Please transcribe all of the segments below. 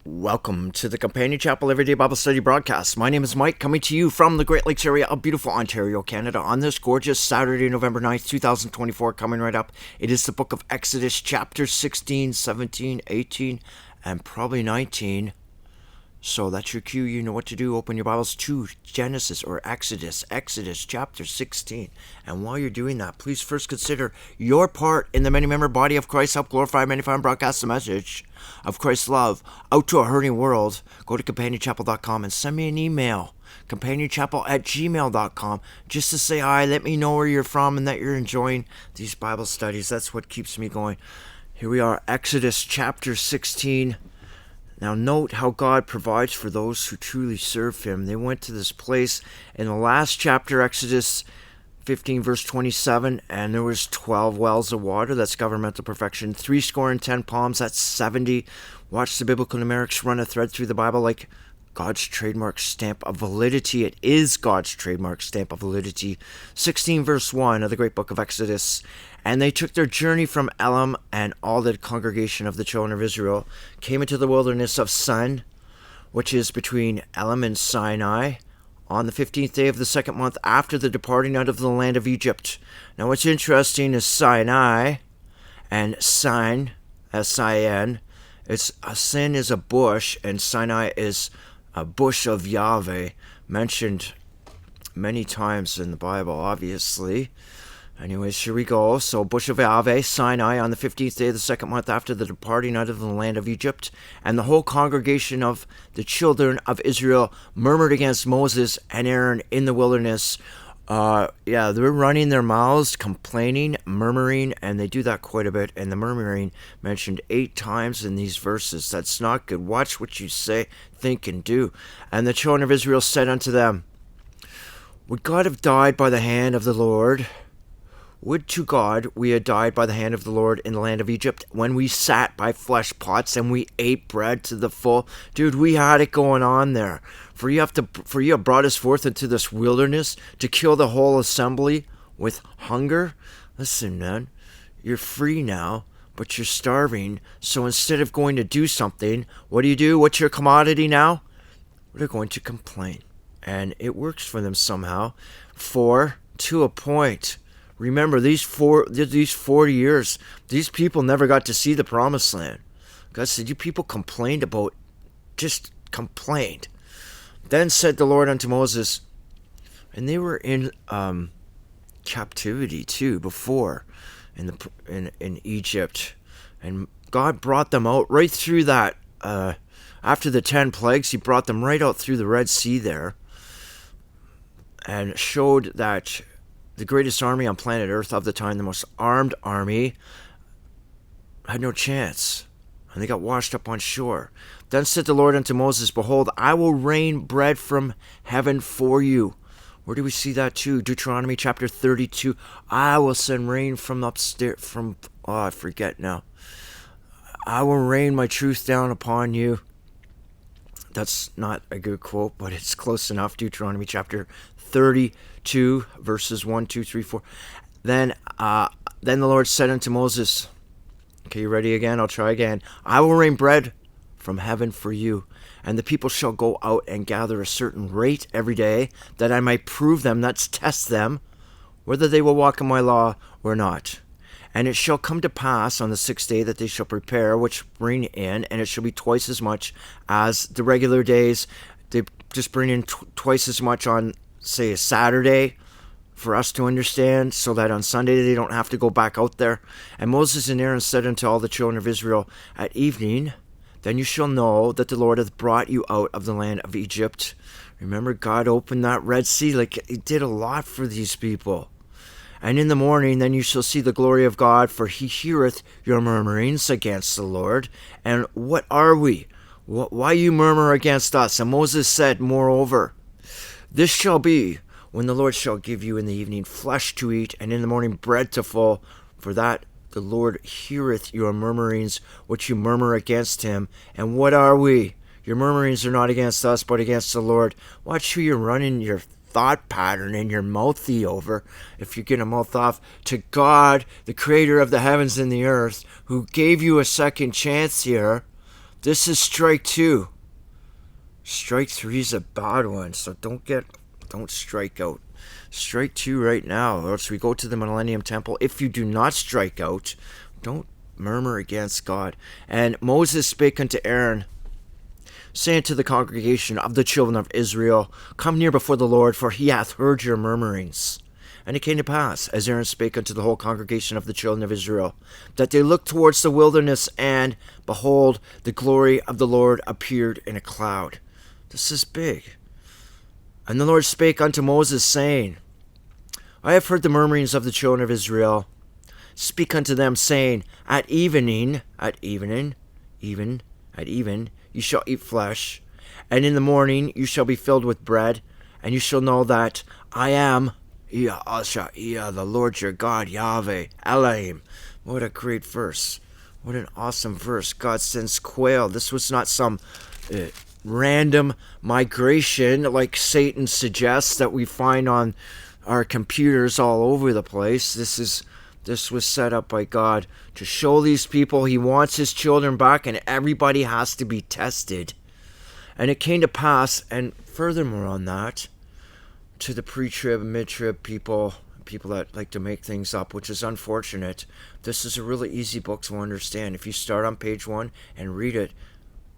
Welcome to the Companion Chapel Everyday Bible Study broadcast. My name is Mike, coming to you from the Great Lakes area of beautiful Ontario, Canada, on this gorgeous Saturday, November 9th, 2024. Coming right up, it is the book of Exodus, chapter 16, 17, 18, and probably 19. So that's your cue. You know what to do. Open your Bibles to Genesis or Exodus chapter 16. And while you're doing that, please first consider your part in the many-member body of Christ. Help glorify, magnify, and broadcast the message of Christ's love out to a hurting world. Go to companionchapel.com and send me an email, companionchapel@gmail.com, just to say hi. Let me know where you're from and that you're enjoying these Bible studies. That's what keeps me going. Here we are, Exodus chapter 16. Now note how God provides for those who truly serve Him. They went to this place in the last chapter, Exodus 15 verse 27, and there was 12 wells of water. That's governmental perfection. 70 palms. That's 70. Watch the biblical numerics run a thread through the Bible like God's trademark stamp of validity. It is God's trademark stamp of validity. 16 verse 1 of the great book of Exodus. And they took their journey from Elim, and all the congregation of the children of Israel came into the wilderness of Sin, which is between Elim and Sinai, on the 15th day of the second month after the departing out of the land of Egypt. Now what's interesting is Sinai and Sin, S-I-N, Sin is a bush, and Sinai is a bush of Yahweh, mentioned many times in the Bible, obviously. Anyways, here we go. So, bush of Yahweh, Sinai, on the 15th day of the second month after the departing out of the land of Egypt. And the whole congregation of the children of Israel murmured against Moses and Aaron in the wilderness. They're running their mouths, complaining, murmuring, and they do that quite a bit. And the murmuring mentioned 8 times in these verses. That's not good. Watch what you say, think, and do. And the children of Israel said unto them, Would God have died by the hand of the Lord? Would to God we had died by the hand of the Lord in the land of Egypt, when we sat by flesh pots and we ate bread to the full. Dude, we had it going on there. For you have brought us forth into this wilderness to kill the whole assembly with hunger. Listen, man, you're free now, but you're starving. So instead of going to do something, what do? What's your commodity now? They're going to complain. And it works for them somehow. To a point. Remember, these 40 years, these people never got to see the promised land. God said, you people complained about, just complained. Then said the Lord unto Moses, and they were in captivity too before in Egypt. And God brought them out right through that. After the 10 plagues, He brought them right out through the Red Sea there. And showed that the greatest army on planet Earth of the time, the most armed army, had no chance. And they got washed up on shore. Then said the Lord unto Moses, Behold, I will rain bread from heaven for you. Where do we see that too? Deuteronomy chapter 32. I will send rain from upstairs, I forget now. I will rain my truth down upon you. That's not a good quote, but it's close enough. Deuteronomy chapter 32, verses 1, 2, 3, 4. Then the Lord said unto Moses, okay, you ready again? I'll try again. I will rain bread from heaven for you, and the people shall go out and gather a certain rate every day, that I might prove them, that's test them, whether they will walk in my law or not. And it shall come to pass on the 6th day that they shall prepare, which bring in, and it shall be twice as much as the regular days. They just bring in twice as much on, say, a Saturday, for us to understand, so that on Sunday they don't have to go back out there. And Moses and Aaron said unto all the children of Israel, At evening, then you shall know that the Lord hath brought you out of the land of Egypt. Remember, God opened that Red Sea. He did a lot for these people. And in the morning, then you shall see the glory of God, for He heareth your murmurings against the Lord. And what are we? Why you murmur against us? And Moses said, Moreover, this shall be, when the Lord shall give you in the evening flesh to eat, and in the morning bread to full, for that the Lord heareth your murmurings, which you murmur against Him. And what are we? Your murmurings are not against us, but against the Lord. Watch who you're running your thought pattern and your mouthy over, if you're going to mouth off to God, the creator of the heavens and the earth, who gave you a second chance here. This is strike 2. Strike 3 is a bad one, so don't strike out. Strike 2 right now, or else we go to the Millennium Temple. If you do not strike out, don't murmur against God. And Moses spake unto Aaron, saying to the congregation of the children of Israel, Come near before the Lord, for he hath heard your murmurings. And it came to pass, as Aaron spake unto the whole congregation of the children of Israel, that they looked towards the wilderness, and, behold, the glory of the Lord appeared in a cloud. This is big. And the Lord spake unto Moses, saying, I have heard the murmurings of the children of Israel. Speak unto them, saying, At even, you shall eat flesh, and in the morning you shall be filled with bread, and you shall know that I am Yahashua, the Lord your God, Yahweh, Elohim. What a great verse. What an awesome verse. God sends quail. This was not some random migration like Satan suggests that we find on our computers all over the place. This was set up by God to show these people he wants his children back, and everybody has to be tested. And it came to pass, and furthermore on that, to the pre-trib, mid-trib people that like to make things up, which is unfortunate. This is a really easy book to understand. If you start on page 1 and read it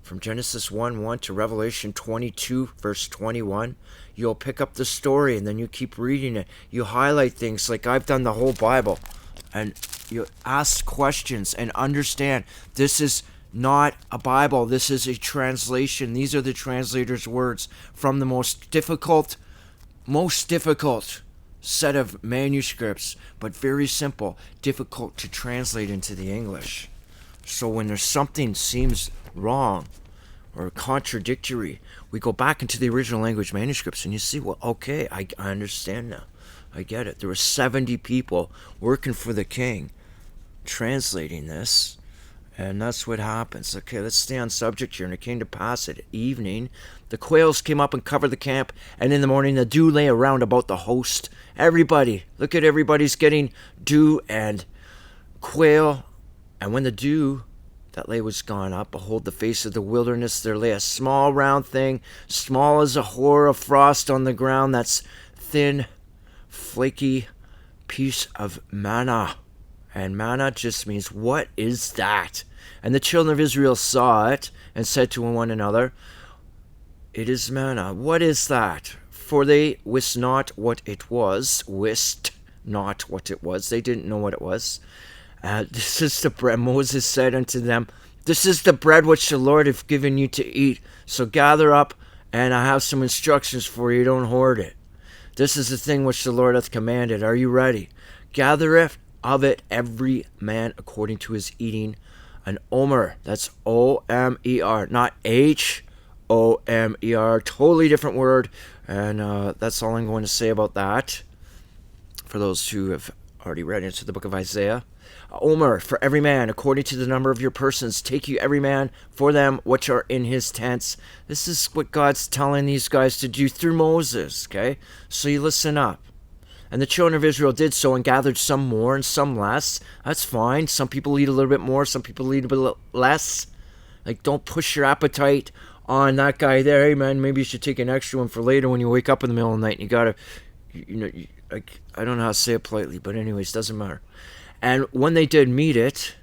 from Genesis 1:1 to Revelation 22, verse 21, you'll pick up the story, and then you keep reading it. You highlight things like I've done the whole Bible, and you ask questions and understand this is not a Bible. This is a translation. These are the translator's words from the most difficult set of manuscripts, but very simple, difficult to translate into the English. So when there's something seems wrong or contradictory, we go back into the original language manuscripts and you see, well, okay, I understand now. I get it. There were 70 people working for the king translating this, and that's what happens. Okay, let's stay on subject here. And it came to pass at evening, the quails came up and covered the camp, and in the morning the dew lay around about the host. Everybody, look at everybody's getting dew and quail. And when the dew that lay was gone up, behold, the face of the wilderness, there lay a small round thing, small as a hoar of frost on the ground. That's thin, flaky piece of manna. And manna just means, what is that? And the children of Israel saw it and said to one another, It is manna. What is that? For they wist not what it was. They didn't know what it was. This is the bread. Moses said unto them, This is the bread which the Lord hath given you to eat. So gather up, and I have some instructions for you. Don't hoard it. This is the thing which the Lord hath commanded. Are you ready? Gather of it every man according to his eating an omer. That's O-M-E-R, not H-O-M-E-R. Totally different word. And that's all I'm going to say about that. For those who have already read into the book of Isaiah. Omer, for every man, according to the number of your persons, take you every man for them which are in his tents. This is what God's telling these guys to do through Moses, okay? So you listen up. And the children of Israel did so and gathered some more and some less. That's fine. Some people eat a little bit more, some people eat a bit less. Like, don't push your appetite on that guy there. Hey, man, maybe you should take an extra one for later when you wake up in the middle of the night and you gotta, I don't know how to say it politely, but anyways, doesn't matter. And when they did meet it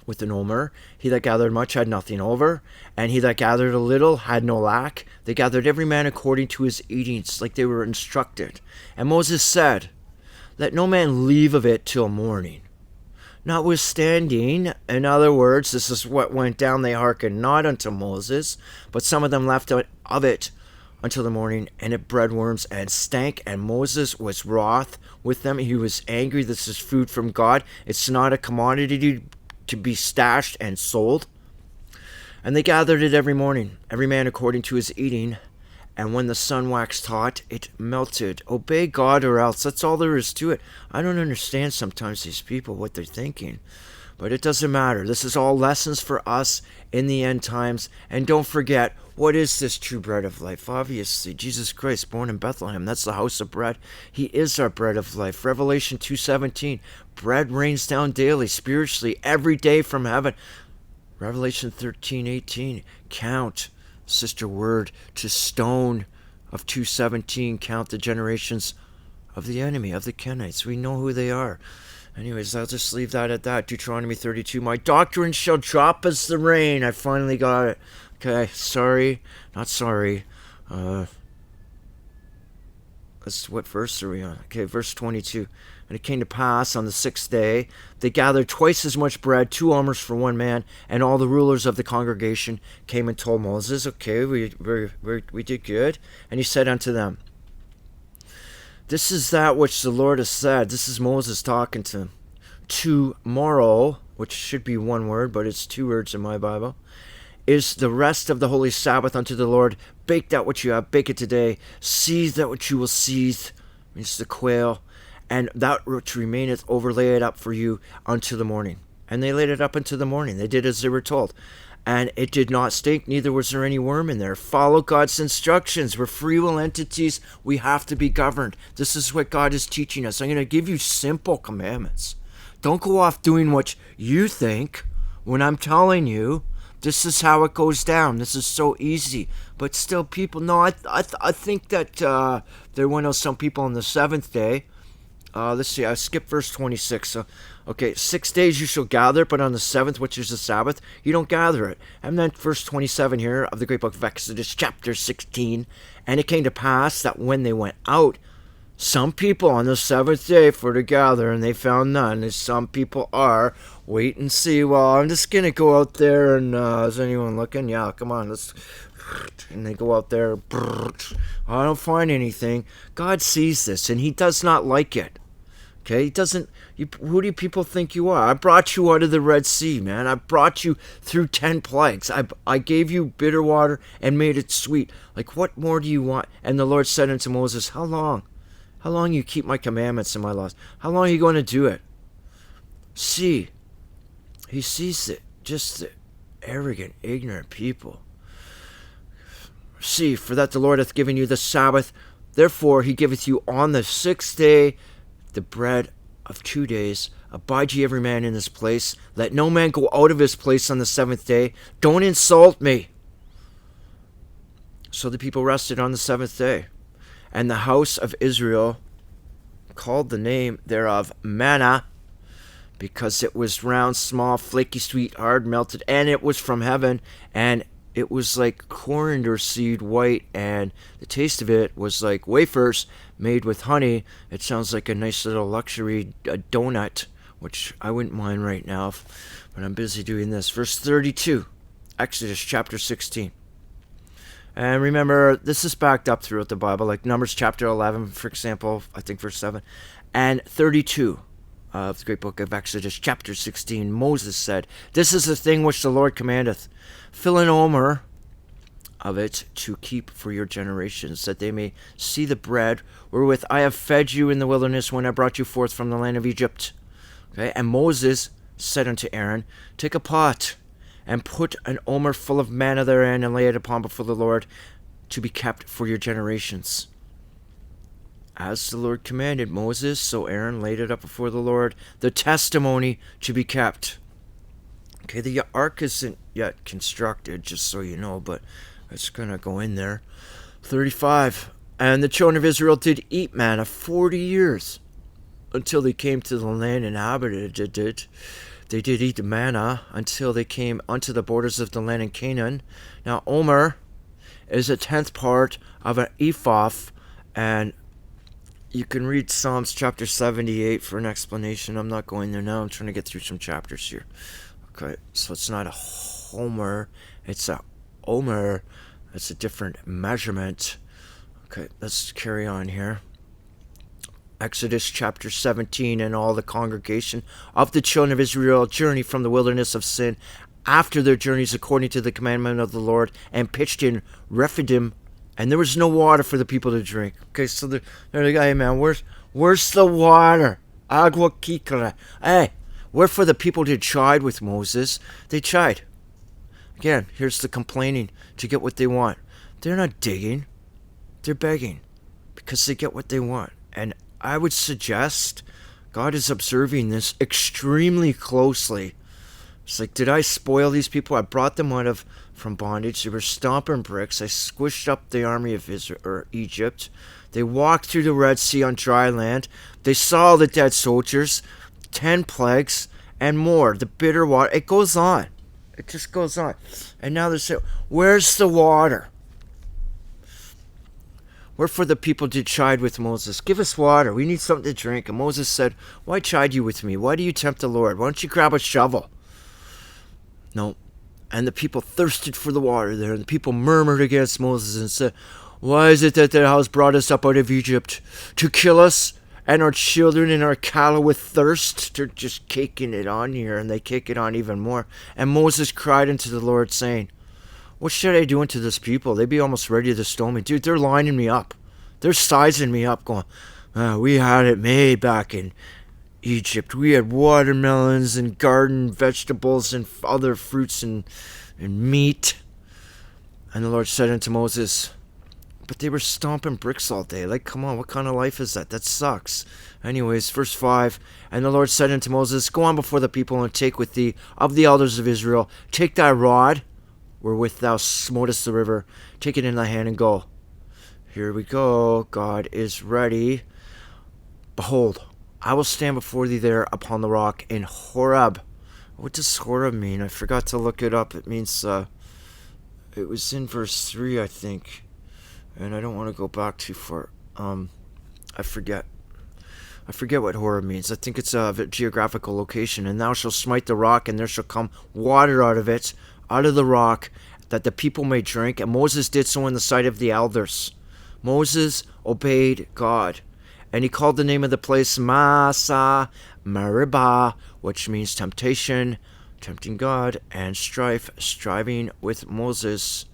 with an omer, he that gathered much had nothing over, and he that gathered a little had no lack. They gathered every man according to his eatings, like they were instructed. And Moses said, Let no man leave of it till morning. Notwithstanding, in other words, this is what went down, they hearkened not unto Moses, but some of them left of it until the morning, and it bred worms and stank, and Moses was wroth with them. He was angry. This is food from God. It's not a commodity to be stashed and sold. And they gathered it every morning, every man according to his eating, and when the sun waxed hot, it melted. Obey God or else. That's all there is to it. I don't understand sometimes these people, what they're thinking. But it doesn't matter. This is all lessons for us in the end times. And don't forget, what is this true bread of life? Obviously, Jesus Christ, born in Bethlehem. That's the house of bread. He is our bread of life. Revelation 2:17. Bread rains down daily, spiritually, every day from heaven. Revelation 13:18, count, sister word, to stone of 2:17, count the generations of the enemy, of the Kenites. We know who they are. Anyways, I'll just leave that at that. Deuteronomy 32, my doctrine shall drop as the rain. I finally got it. Okay, sorry, not sorry. What verse are we on? Okay, verse 22. And it came to pass on the 6th day, they gathered twice as much bread, 2 omers for one man, and all the rulers of the congregation came and told Moses, okay, we did good. And he said unto them, this is that which the Lord has said. This is Moses talking to him. Tomorrow, which should be one word, but it's 2 words in my Bible, is the rest of the holy Sabbath unto the Lord. Bake that which you have, bake it today. Seize that which you will seize, means the quail, and that which remaineth overlay it up for you unto the morning. And they laid it up unto the morning. They did as they were told. And it did not stink, neither was there any worm in there. Follow God's instructions. We're free will entities. We have to be governed. This is what God is teaching us. I'm going to give you simple commandments. Don't go off doing what you think when I'm telling you this is how it goes down. This is so easy. But still, people, no, I think that there were some people on the 7th day. Let's see, I skipped verse 26. Okay, 6 days you shall gather, but on the 7th, which is the Sabbath, you don't gather it. And then verse 27 here of the great book of Exodus, chapter 16. And it came to pass that when they went out, some people on the 7th day for to gather, and they found none. As some people are, wait and see. Well, I'm just going to go out there, and is anyone looking? Yeah, come on, let's... And they go out there, I don't find anything. God sees this, and he does not like it. Okay, he doesn't... who do people think you are? I brought you out of the Red Sea, man. I brought you through 10 plagues. I gave you bitter water and made it sweet. Like, what more do you want? And the Lord said unto Moses, how long? How long you keep my commandments and my laws? How long are you going to do it? See, he sees it. Just the arrogant, ignorant people. See, for that the Lord hath given you the Sabbath. Therefore he giveth you on the 6th day the bread of 2 days. Abide ye every man in his place. Let no man go out of his place on the 7th day. Don't insult me. So the people rested on the 7th day. And the house of Israel called the name thereof manna, because it was round, small, flaky, sweet, hard, melted, and it was from heaven, and it was like coriander seed white, and the taste of it was like wafers made with honey. It sounds like a nice little luxury donut, which I wouldn't mind right now, but I'm busy doing this. Verse 32, Exodus chapter 16. And remember, this is backed up throughout the Bible, like Numbers chapter 11, for example, I think verse 7, and 32 of the great book of Exodus chapter 16. Moses said, this is the thing which the Lord commandeth. Fill an omer of it to keep for your generations, that they may see the bread wherewith I have fed you in the wilderness when I brought you forth from the land of Egypt. Okay, and Moses said unto Aaron, take a pot, and put an omer full of manna therein, and lay it upon before the Lord, to be kept for your generations. As the Lord commanded Moses, so Aaron laid it up before the Lord, the testimony to be kept. Okay, the ark isn't yet constructed, just so you know, but it's going to go in there. 35. And the children of Israel did eat manna 40 years, until they came to the land inhabited it. They did eat the manna until they came unto the borders of the land in Canaan. Now, omer is a 10th part of an ephah, and you can read Psalms chapter 78 for an explanation. I'm not going there now. I'm trying to get through some chapters here. Okay, so it's not a homer. It's a omer. It's a different measurement. Okay, let's carry on here. Exodus chapter 17, and all the congregation of the children of Israel journeyed from the wilderness of sin after their journeys according to the commandment of the Lord, and pitched in Rephidim, and there was no water for the people to drink. Okay, so they're like, hey man, where's the water? Agua kikara. Hey, wherefore the people did chide with Moses. They chide. Again, here's the complaining to get what they want. They're not digging. They're begging because they get what they want. And I would suggest God is observing this extremely closely. It's like, did I spoil these people? I brought them from bondage. They were stomping bricks. I squished up the army of Israel, or Egypt. They walked through the Red Sea on dry land. They saw the dead soldiers, 10 plagues, and more. The bitter water. It goes on. It just goes on. And now they're saying, where's the water? Wherefore the people did chide with Moses. Give us water. We need something to drink. And Moses said, why chide you with me? Why do you tempt the Lord? Why don't you grab a shovel? No. And the people thirsted for the water there. And the people murmured against Moses and said, why is it that thou hast brought us up out of Egypt to kill us and our children and our cattle with thirst? They're just caking it on here, and they kick it on even more. And Moses cried unto the Lord, saying, what should I do unto this people? They be almost ready to stone me. Dude, they're lining me up. They're sizing me up, going, we had it made back in Egypt. We had watermelons and garden vegetables and other fruits and meat. And the Lord said unto Moses, but they were stomping bricks all day. Like, come on, what kind of life is that? That sucks. Anyways, verse 5, and the Lord said unto Moses, go on before the people and take with thee of the elders of Israel, take thy rod, wherewith thou smotest the river, take it in thy hand and go. Here we go. God is ready. Behold, I will stand before thee there upon the rock in Horeb. What does Horeb mean? I forgot to look it up. It means, it was in verse 3, I think. And I don't want to go back too far. I forget what Horeb means. I think it's a geographical location. And thou shalt smite the rock, and there shall come water out of it, out of the rock, that the people may drink. And Moses did so in the sight of the elders. Moses obeyed God, and he called the name of the place Massa Meribah, which means temptation, tempting God, and strife, striving with Moses,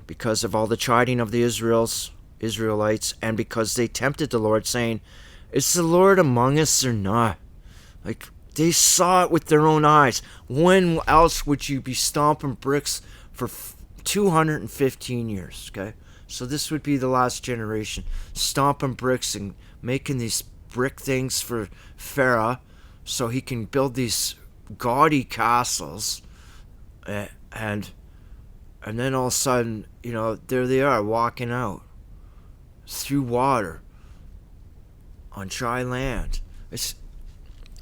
because of all the chiding of the Israelites, and because they tempted the Lord, saying, is the Lord among us or not? Like, they saw it with their own eyes. When else would you be stomping bricks for 215 years, okay? So this would be the last generation, stomping bricks and making these brick things for Pharaoh so he can build these gaudy castles. And then all of a sudden, there they are walking out through water on dry land. It's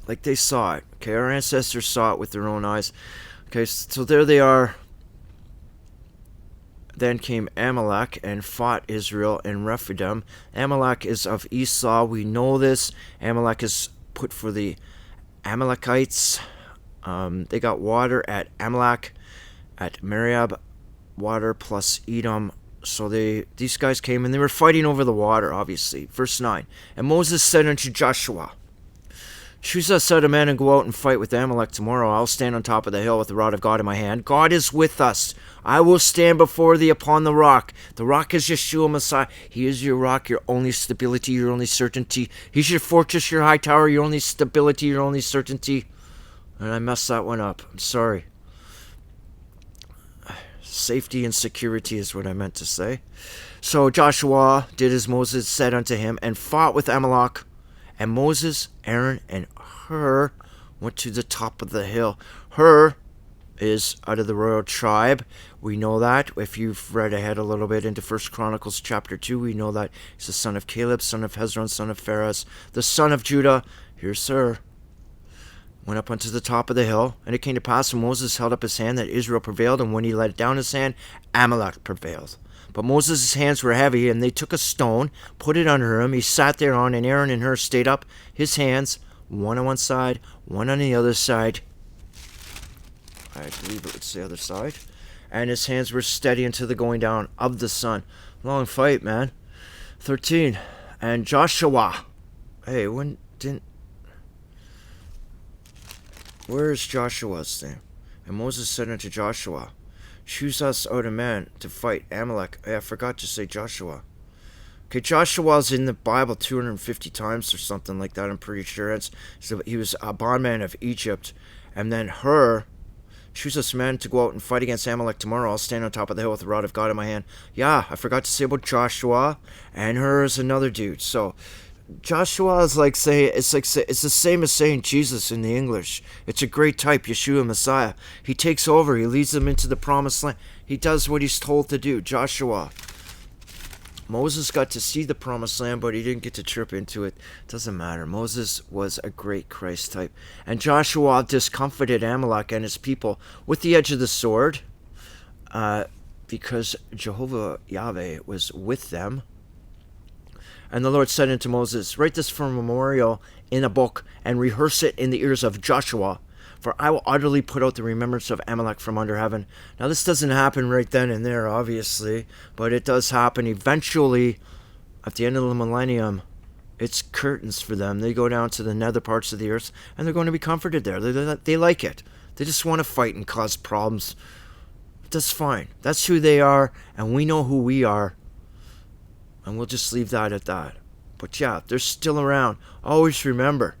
like they saw it. Okay, our ancestors saw it with their own eyes. Okay, so there they are. Then came Amalek and fought Israel in Rephidim. Amalek is of Esau. We know this. Amalek is put for the Amalekites. They got water at Amalek, at Meribah, water plus Edom. So these guys came and they were fighting over the water, obviously. Verse 9. And Moses said unto Joshua, choose us out a man and go out and fight with Amalek tomorrow. I'll stand on top of the hill with the rod of God in my hand. God is with us. I will stand before thee upon the rock. The rock is Yeshua Messiah. He is your rock, your only stability, your only certainty. He's your fortress, your high tower, your only stability, your only certainty. And I messed that one up. I'm sorry. Safety and security is what I meant to say. So Joshua did as Moses said unto him, and fought with Amalek. And Moses, Aaron, and Hur went to the top of the hill. Hur is out of the royal tribe. We know that. If you've read ahead a little bit into 1 Chronicles chapter 2, we know that he's the son of Caleb, son of Hezron, son of Phares, the son of Judah. Here's Hur. Went up unto the top of the hill, and it came to pass when Moses held up his hand that Israel prevailed, and when he let down his hand, Amalek prevailed. But Moses' hands were heavy, and they took a stone, put it under him. He sat thereon, and Aaron and Hur stayed up his hands, one on one side, one on the other side. I believe it was the other side. And his hands were steady until the going down of the sun. Long fight, man. 13. And Joshua. Hey, where's Joshua's name? And Moses said unto Joshua, choose us out a man to fight Amalek. Hey, I forgot to say Joshua. Okay, Joshua's in the Bible 250 times or something like that, I'm pretty sure. He was a bondman of Egypt. And then Hur, choose us men to go out and fight against Amalek tomorrow. I'll stand on top of the hill with the rod of God in my hand. Yeah, I forgot to say about Joshua. And Hur is another dude. So Joshua is like it's the same as saying Jesus in the English. It's a great type, Yeshua Messiah. He takes over. He leads them into the promised land. He does what he's told to do. Joshua. Moses got to see the promised land, but he didn't get to trip into it. Doesn't matter. Moses was a great Christ type. And Joshua discomfited Amalek and his people with the edge of the sword because Jehovah Yahweh was with them. And the Lord said unto Moses, write this for a memorial in a book and rehearse it in the ears of Joshua, for I will utterly put out the remembrance of Amalek from under heaven. Now this doesn't happen right then and there, obviously, but it does happen eventually at the end of the millennium. It's curtains for them. They go down to the nether parts of the earth, and they're going to be comforted there. They like it. They just want to fight and cause problems. That's fine. That's who they are, and we know who we are. And we'll just leave that at that. But yeah, they're still around. Always remember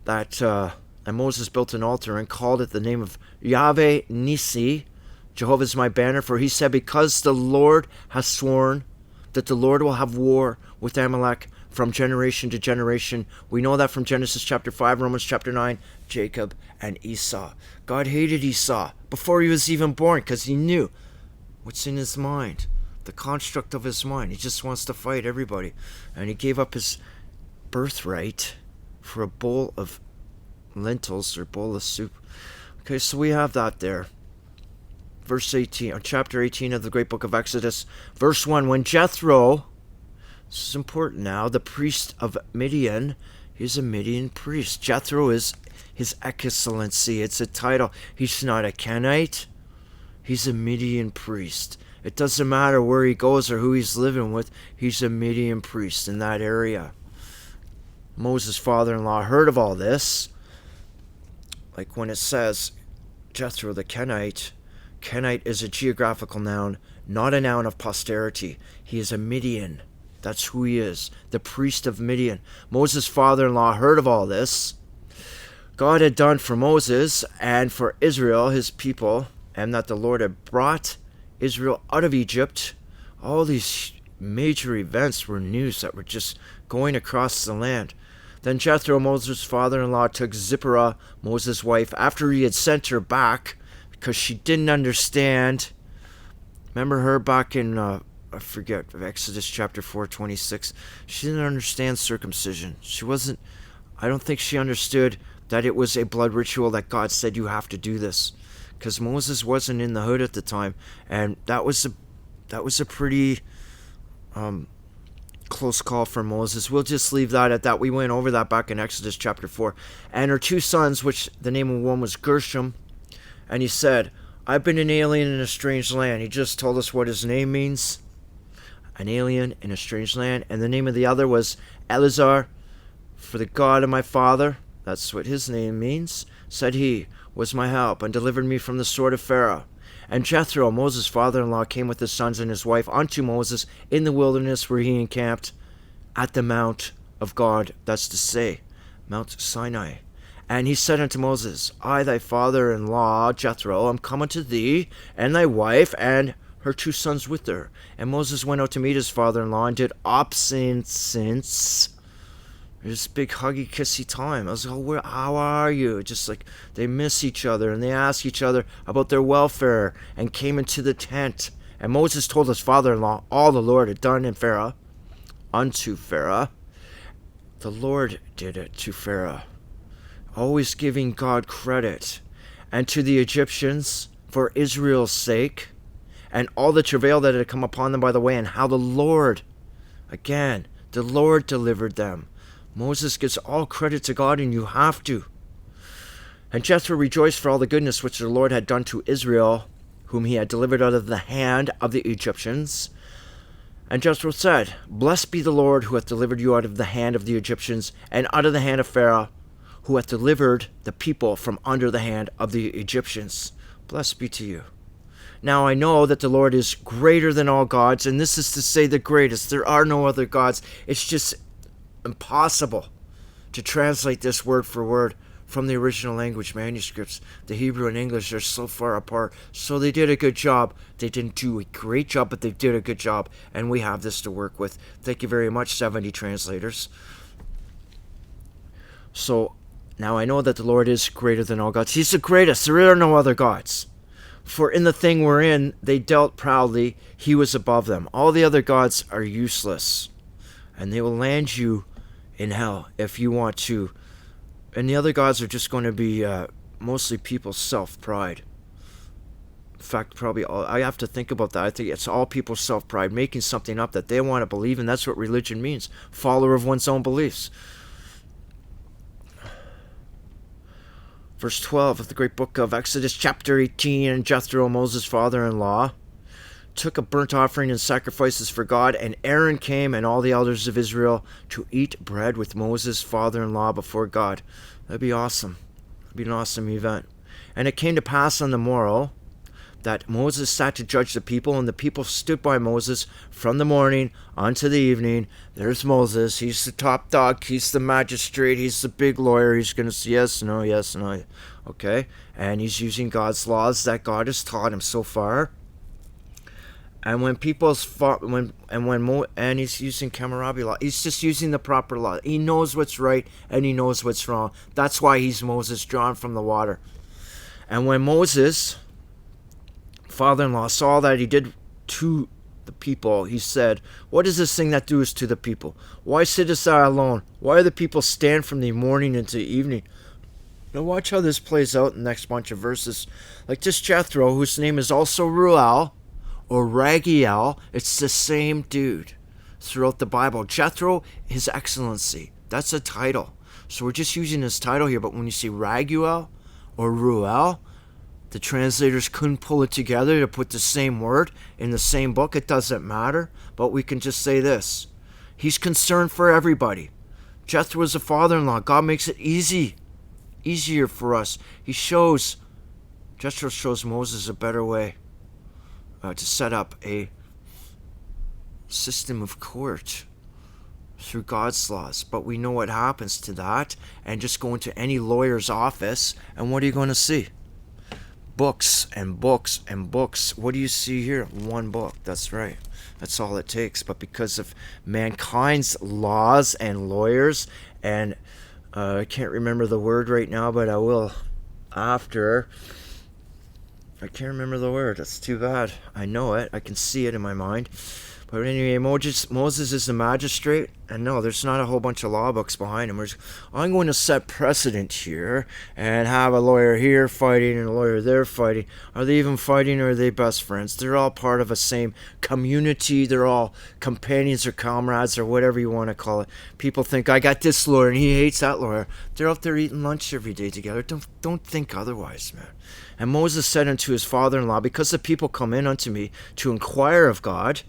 that and Moses built an altar and called it the name of Yahweh Nissi. Jehovah is my banner. For he said, because the Lord has sworn that the Lord will have war with Amalek from generation to generation. We know that from Genesis chapter 5, Romans chapter 9, Jacob and Esau. God hated Esau before he was even born because he knew what's in his mind. The construct of his mind. He just wants to fight everybody. And he gave up his birthright for a bowl of lentils or bowl of soup. Okay, so we have that there. Verse 18, or chapter 18 of the great book of Exodus. Verse 1, when Jethro, this is important now, the priest of Midian, he's a Midian priest. Jethro is his excellency. It's a title. He's not a Kenite. He's a Midian priest. It doesn't matter where he goes or who he's living with. He's a Midian priest in that area. Moses' father-in-law heard of all this. Like when it says Jethro the Kenite. Kenite is a geographical noun, not a noun of posterity. He is a Midian. That's who he is. The priest of Midian. Moses' father-in-law heard of all this. God had done for Moses and for Israel, his people, and that the Lord had brought Israel out of Egypt. All these major events were news that were just going across the land. Then Jethro, Moses' father-in-law, took Zipporah, Moses' wife, after he had sent her back because she didn't understand. Remember her back in, I forget, Exodus chapter 4:26. She didn't understand circumcision. I don't think she understood that it was a blood ritual that God said you have to do this. Because Moses wasn't in the hood at the time, and that was a pretty close call for Moses. We'll just leave that at that. We went over that back in Exodus chapter 4. And her two sons, which the name of one was Gershom, and he said, I've been an alien in a strange land. He just told us what his name means. An alien in a strange land. And the name of the other was Eleazar, for the God of my father, that's what his name means, said he, was my help, and delivered me from the sword of Pharaoh. And Jethro, Moses' father-in-law, came with his sons and his wife unto Moses in the wilderness where he encamped at the mount of God, that's to say, Mount Sinai. And he said unto Moses, I, thy father-in-law, Jethro, am come unto thee, and thy wife, and her two sons with her. And Moses went out to meet his father-in-law, and did obeisance. This big huggy kissy time. I was like, how are you? Just like they miss each other and they ask each other about their welfare, and came into the tent. And Moses told his father-in-law all the Lord had done in Pharaoh, unto Pharaoh. The Lord did it to Pharaoh. Always giving God credit. And to the Egyptians for Israel's sake, and all the travail that had come upon them by the way, and how the Lord, again, the Lord delivered them. Moses gives all credit to God, and you have to. And Jethro rejoiced for all the goodness which the Lord had done to Israel, whom he had delivered out of the hand of the Egyptians. And Jethro said, Blessed be the Lord, who hath delivered you out of the hand of the Egyptians, and out of the hand of Pharaoh, who hath delivered the people from under the hand of the Egyptians. Blessed be to you. Now I know that the Lord is greater than all gods, and this is to say the greatest. There are no other gods. It's just impossible to translate this word for word from the original language manuscripts. The Hebrew and English are so far apart. So they did a good job. They didn't do a great job, but they did a good job. And we have this to work with. Thank you very much, 70 translators. So now I know that the Lord is greater than all gods. He's the greatest. There are no other gods. For in the thing we're in, they dealt proudly. He was above them. All the other gods are useless. And they will land you in hell if you want to. And the other gods are just going to be mostly people's self-pride. In fact, probably all, I have to think about that. I think it's all people's self-pride, making something up that they want to believe in. That's what religion means. Follower of one's own beliefs. Verse 12 of the great book of Exodus, chapter 18. And Jethro, Moses' father-in-law, took a burnt offering and sacrifices for God, and Aaron came and all the elders of Israel to eat bread with Moses' father-in-law before God. That'd be awesome. That'd be an awesome event. And it came to pass on the morrow that Moses sat to judge the people, and the people stood by Moses from the morning unto the evening. There's Moses. He's the top dog. He's the magistrate. He's the big lawyer. He's going to say yes, no, yes, no. Okay? And he's using God's laws that God has taught him so far. And when people's and he's using Hammurabi law, he's just using the proper law. He knows what's right and he knows what's wrong. That's why he's Moses, drawn from the water. And when Moses, father-in-law, saw that he did to the people, he said, "What is this thing that doest to the people? Why sittest thou alone? Why do the people stand from the morning into evening?" Now watch how this plays out in the next bunch of verses. Like this Jethro, whose name is also Ruel, or Raguel, it's the same dude throughout the Bible. Jethro, his excellency. That's a title. So we're just using his title here, but when you see Raguel or Ruel, the translators couldn't pull it together to put the same word in the same book. It doesn't matter, but we can just say this. He's concerned for everybody. Jethro is a father-in-law. God makes it easier for us. Jethro shows Moses a better way to set up a system of court through God's laws. But we know what happens to that. And just go into any lawyer's office, and what are you going to see? Books and books and books. What do you see here? One book. That's right. That's all it takes. But because of mankind's laws and lawyers, and I can't remember the word right now, but I will after. I can't remember the word. That's too bad. I know it. I can see it in my mind. But anyway, Moses is the magistrate. And no, there's not a whole bunch of law books behind him. I'm going to set precedent here and have a lawyer here fighting and a lawyer there fighting. Are they even fighting, or are they best friends? They're all part of a same community. They're all companions or comrades or whatever you want to call it. People think, I got this lawyer and he hates that lawyer. They're out there eating lunch every day together. Don't think otherwise, man. And Moses said unto his father-in-law, because the people come in unto me to inquire of God,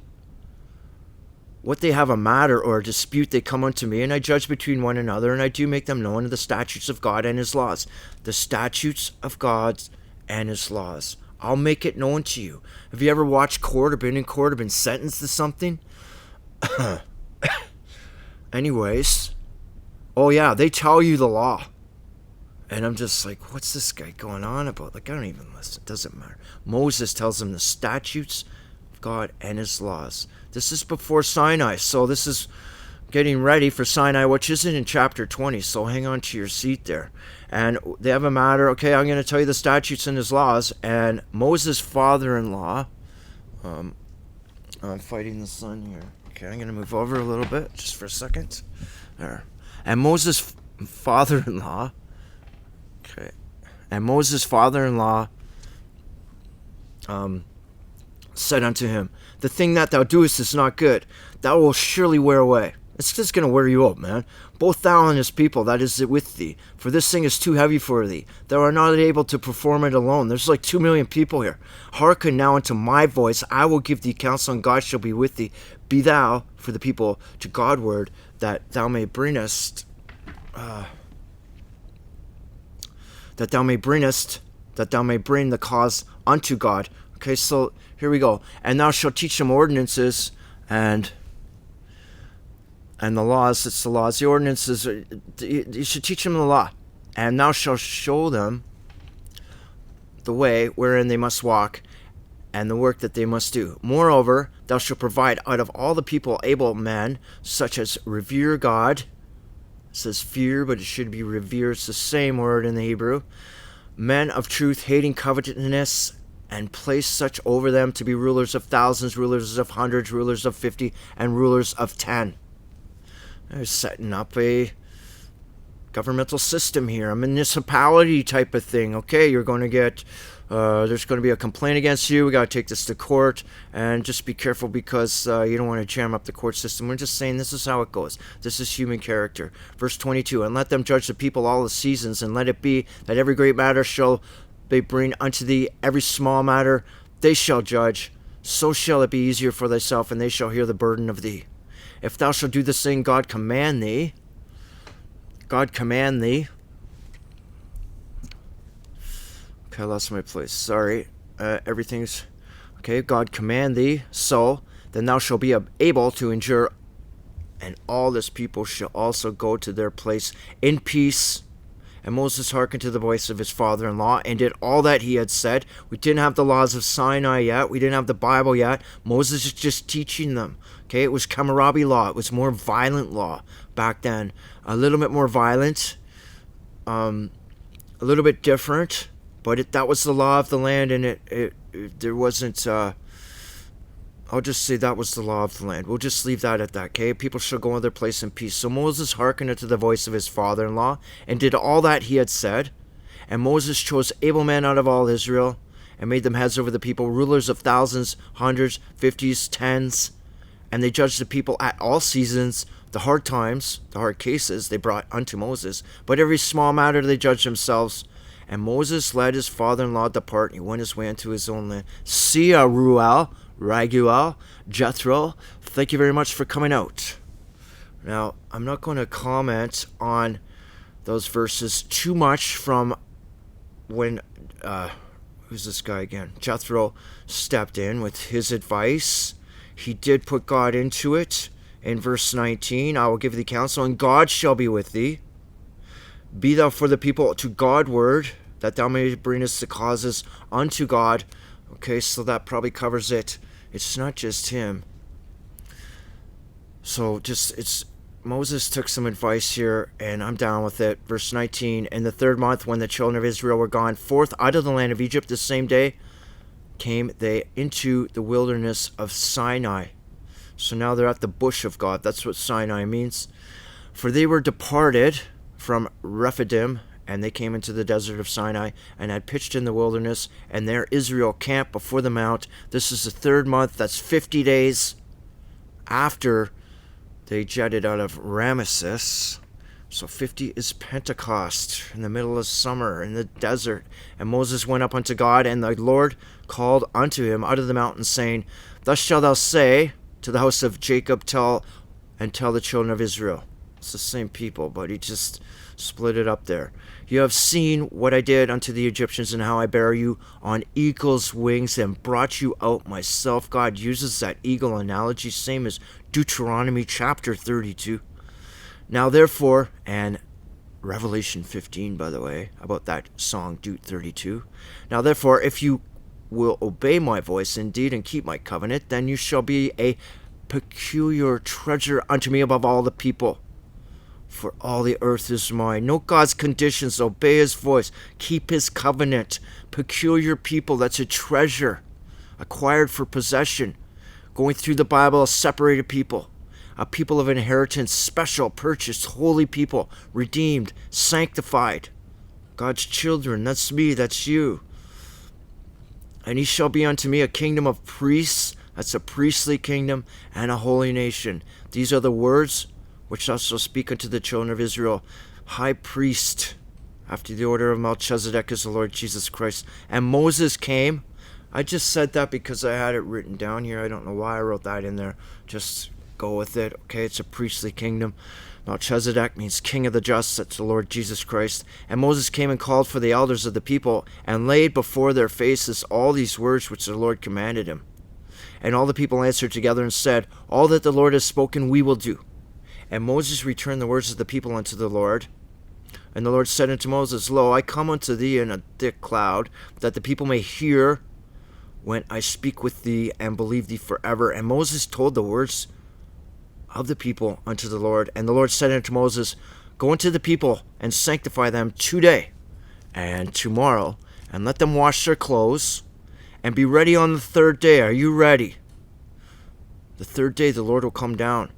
what they have a matter or a dispute, they come unto me, and I judge between one another, and I do make them known of the statutes of God and his laws. The statutes of God and his laws. I'll make it known to you. Have you ever watched court or been in court or been sentenced to something? Anyways. Oh yeah, they tell you the law. And I'm just like, what's this guy going on about? Like, I don't even listen. It doesn't matter. Moses tells them the statutes of God and his laws. This is before Sinai, so this is getting ready for Sinai, which isn't in chapter 20, so hang on to your seat there. And they have a matter, okay, I'm going to tell you the statutes and his laws, and Moses' father-in-law, I'm fighting the sun here. Okay, I'm going to move over a little bit, just for a second. There. And Moses' father-in-law, okay, and Moses' father-in-law said unto him, the thing that thou doest is not good. Thou will surely wear away. It's just going to wear you out, man. Both thou and his people that is with thee. For this thing is too heavy for thee. Thou art not able to perform it alone. There's like 2 million people here. Hearken now unto my voice. I will give thee counsel, and God shall be with thee. Be thou, for the people, to Godward, that thou may bringest... that thou may bring the cause unto God. Okay, so here we go. And thou shalt teach them ordinances and the laws. It's the laws. The ordinances, you should teach them the law. and thou shalt show them the way wherein they must walk, and the work that they must do. Moreover, thou shalt provide out of all the people able men, such as revere God. It says fear, but it should be revere. It's the same word in the Hebrew. Men of truth, hating covetousness, and place such over them to be rulers of thousands, rulers of hundreds, rulers of 50, and rulers of 10. They're setting up a governmental system here, a municipality type of thing. Okay, you're going to get, there's going to be a complaint against you. We got to take this to court, and just be careful because you don't want to jam up the court system. We're just saying this is how it goes. This is human character. Verse 22, and let them judge the people all the seasons, and let it be that every great matter shall they bring unto thee, every small matter they shall judge. So shall it be easier for thyself, and they shall hear the burden of thee. If thou shalt do this thing God command thee, okay, I lost my place. Sorry. Everything's okay. God command thee, so then thou shalt be able to endure, and all this people shall also go to their place in peace. And Moses hearkened to the voice of his father-in-law and did all that he had said. We didn't have the laws of Sinai yet. We didn't have the Bible yet. Moses is just teaching them. Okay, it was Hammurabi law. It was more violent law back then. A little bit more violent. A little bit different. But that was the law of the land, and there wasn't... I'll just say that was the law of the land. We'll just leave that at that, okay? People shall go in their place in peace. So Moses hearkened unto the voice of his father-in-law, and did all that he had said. And Moses chose able men out of all Israel, and made them heads over the people, rulers of thousands, hundreds, fifties, tens. And they judged the people at all seasons. The hard times, the hard cases, they brought unto Moses. But every small matter they judged themselves. And Moses led his father-in-law depart, and he went his way into his own land. See Reuel, Raguel, Jethro, thank you very much for coming out. Now, I'm not going to comment on those verses too much from when, who's this guy again? Jethro stepped in with his advice. He did put God into it. In verse 19, I will give thee counsel, and God shall be with thee. Be thou for the people to God-ward, that thou mayest bringest the causes unto God. Okay, so that probably covers it. It's not just him. So Moses took some advice here, and I'm down with it. Verse 19, in the 3rd month, when the children of Israel were gone forth out of the land of Egypt, the same day came they into the wilderness of Sinai. So now they're at the bush of God. That's what Sinai means. For they were departed from Rephidim, and they came into the desert of Sinai, and had pitched in the wilderness, and there Israel camped before the mount. This is the 3rd month, that's 50 days after they jetted out of Ramesses. So 50 is Pentecost, in the middle of summer, in the desert. And Moses went up unto God, and the Lord called unto him out of the mountain, saying, Thus shalt thou say to the house of Jacob, tell the children of Israel. It's the same people, but he just split it up there. You have seen what I did unto the Egyptians, and how I bare you on eagle's wings and brought you out myself. God uses that eagle analogy, same as Deuteronomy chapter 32. Now therefore, and Revelation 15, by the way, about that song, Deut 32. Now therefore, if you will obey my voice indeed and keep my covenant, then you shall be a peculiar treasure unto me above all the people. For all the earth is mine. Note God's conditions. Obey his voice. Keep his covenant. Peculiar people. That's a treasure. Acquired for possession. Going through the Bible, a separated people. A people of inheritance. Special, purchased, holy people. Redeemed, sanctified. God's children. That's me. That's you. And he shall be unto me a kingdom of priests. That's a priestly kingdom. And a holy nation. These are the words which thou shalt speak unto the children of Israel. High priest, after the order of Melchizedek, is the Lord Jesus Christ. And Moses came. I just said that because I had it written down here. I don't know why I wrote that in there. Just go with it. Okay, it's a priestly kingdom. Melchizedek means king of the just. That's the Lord Jesus Christ. And Moses came and called for the elders of the people, and laid before their faces all these words which the Lord commanded him. And all the people answered together and said, All that the Lord has spoken we will do. And Moses returned the words of the people unto the Lord. And the Lord said unto Moses, Lo, I come unto thee in a thick cloud, that the people may hear when I speak with thee, and believe thee forever. And Moses told the words of the people unto the Lord. And the Lord said unto Moses, Go unto the people, and sanctify them today and tomorrow, and let them wash their clothes, and be ready on the third day. Are you ready? The third day the Lord will come down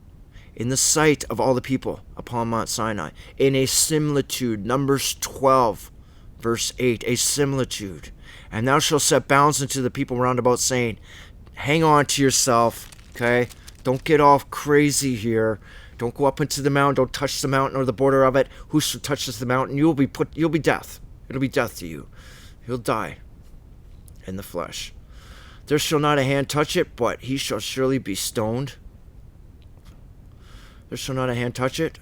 in the sight of all the people upon Mount Sinai, in a similitude. Numbers 12, verse 8, a similitude. And thou shalt set bounds unto the people round about, saying, hang on to yourself, okay? Don't get all crazy here. Don't go up into the mountain. Don't touch the mountain or the border of it. Whoso touches the mountain, you'll be death. It'll be death to you. You'll die in the flesh. There shall not a hand touch it, but he shall surely be stoned. There shall not a hand touch it,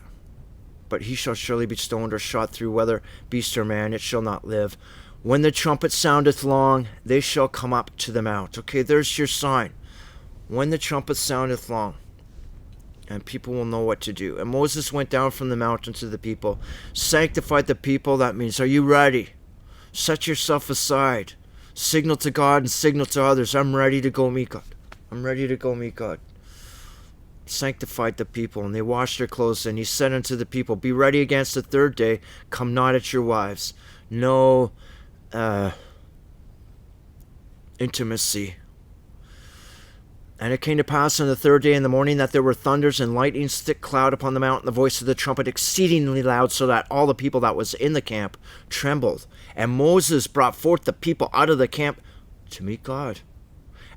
but he shall surely be stoned or shot through, whether beast or man, it shall not live. When the trumpet soundeth long, they shall come up to the mount. Okay, there's your sign. When the trumpet soundeth long, and people will know what to do. And Moses went down from the mountain to the people, sanctified the people. That means, are you ready? Set yourself aside. Signal to God and signal to others. I'm ready to go meet God. I'm ready to go meet God. Sanctified the people, and they washed their clothes. And he said unto the people, Be ready against the third day. Come not at your wives. No intimacy. And it came to pass on the third day in the morning that there were thunders and lightnings, thick cloud upon the mountain, the voice of the trumpet exceedingly loud, so that all the people that was in the camp trembled. And Moses brought forth the people out of the camp to meet God.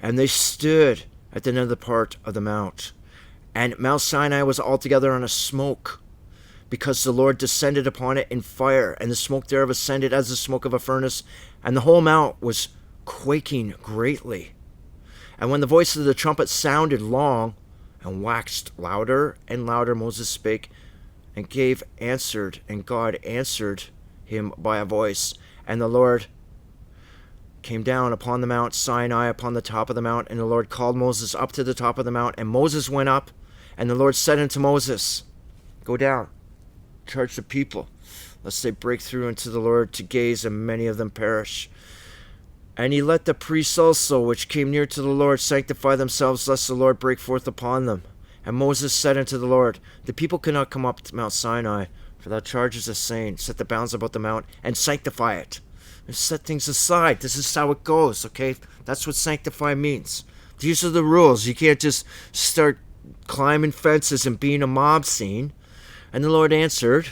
And they stood at the nether part of the mount. And Mount Sinai was altogether on a smoke, because the Lord descended upon it in fire, and the smoke thereof ascended as the smoke of a furnace, and the whole mount was quaking greatly. And when the voice of the trumpet sounded long, and waxed louder and louder, Moses spake, and answered, and God answered him by a voice. And the Lord came down upon the Mount Sinai, upon the top of the mount, and the Lord called Moses up to the top of the mount, and Moses went up, and the Lord said unto Moses, Go down, charge the people, lest they break through unto the Lord to gaze, and many of them perish. And he let the priests also, which came near to the Lord, sanctify themselves, lest the Lord break forth upon them. And Moses said unto the Lord, The people cannot come up to Mount Sinai, for thou chargest us, saying, Set the bounds about the mount, and sanctify it. And set things aside. This is how it goes, okay? That's what sanctify means. These are the rules. You can't just start climbing fences and being a mob scene. And the Lord answered,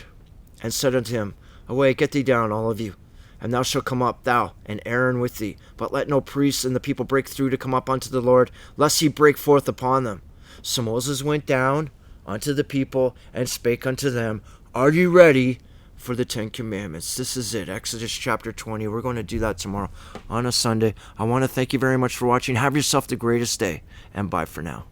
and said unto him, Away, get thee down, all of you. And thou shalt come up, thou and Aaron with thee. But let no priest and the people break through to come up unto the Lord, lest he break forth upon them. So Moses went down unto the people, and spake unto them, Are you ready for the 10 Commandments? This is it, Exodus chapter 20. We're going to do that tomorrow on a Sunday. I want to thank you very much for watching. Have yourself the greatest day, and bye for now.